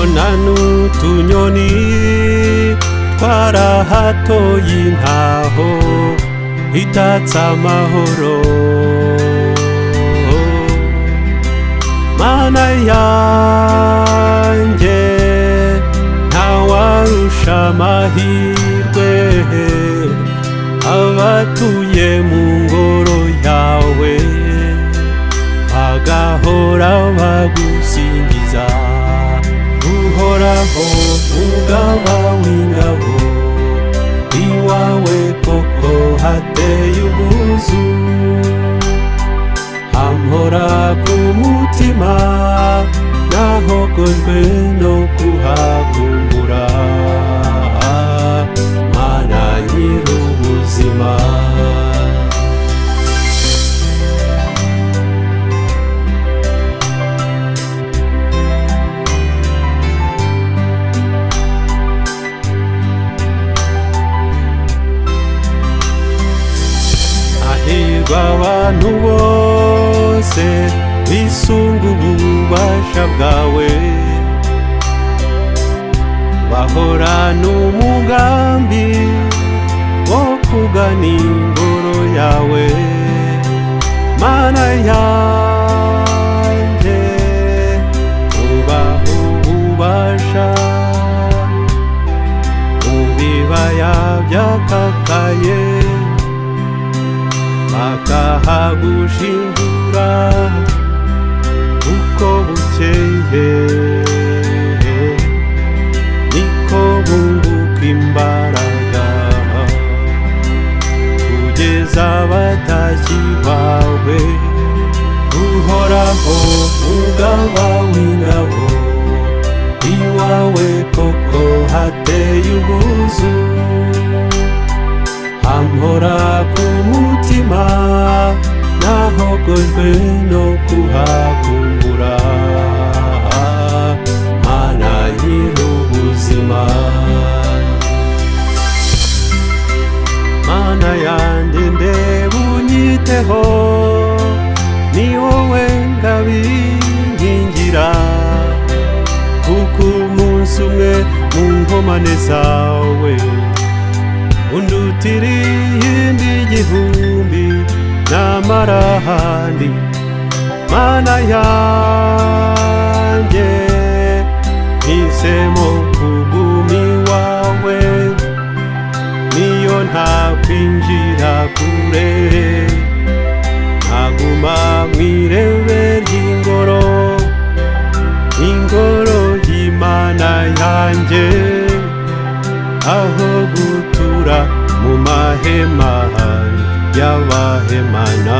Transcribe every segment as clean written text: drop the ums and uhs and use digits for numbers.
mbona n'utunyoni twarahatoye intaho itatse amahoro. Mana yanjye ntawarusha amahirwe abatuye mu ngoro yawe, bagahora bagusingiza. Uhoraho Mugaba w'ingabo, iwawe koko hateye ubwuzu. Hampora ku mutima nahogojwe no kuhakumbura. Mana nyir'ubuzima, hahirwa abantu bose bisunga ububasha bwawe, bahorana umugambi wo kugana ingoro yawe. Mana yanjye ubaha ububasha mu bibaya byakakaye, bakahagushingura uko bukeye, niko bunguka imbaraga kugeza batashyi bawe. Uhoraho Mugaba w'ingabo, iwawe koko hateye ubwuzu. Hampora ku mutima nahogojwe no kuhakumbura. Mana nyir'ubuzima, Mana yanjye ndeba unyiteho, ni wowe ngabinkingira. Kuko umunsi umwe mu nkomane zawe undutira iyindi igihumbi namara ahandi. Mana yanjye mpisemo kuguma iwawe, niyo ntakwinjira kure, nkaguma mw'irebe ry'ingoro, ingoro y'Imana yanjye, aho gutura mu mahema y'abahemana.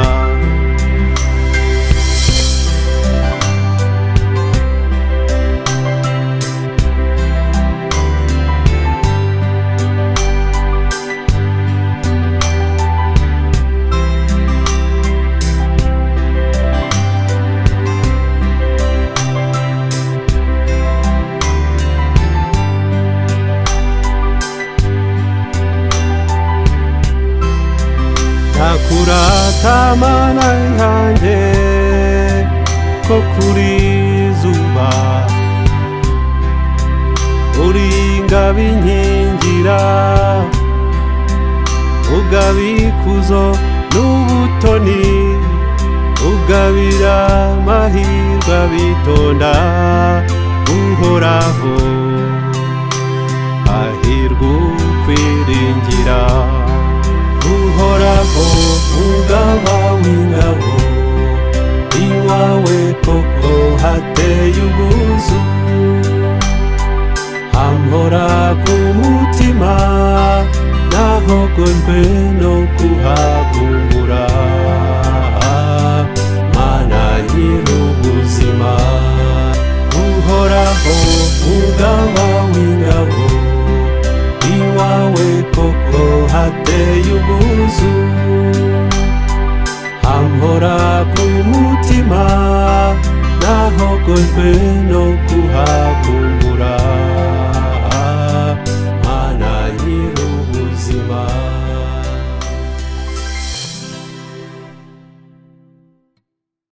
Ndakurata Mana yanjye ko kuri zuba uri ingabo inkingira, ugabikuzo n'ubutoni, ugabira amahirwe abitonda. Uhoraho hahirwa ukwiringira. Uhoraho Mugaba w'ingabo, iwawe koko hateye ubwuzu. Hampora ku mutima nahogojwe no kuhakumbura. Mana nyir'ubuzima, Uhoraho Mugaba w'ingabo, iwawe koko hateye ubwuzu. Hampora ku mutima nahogojwe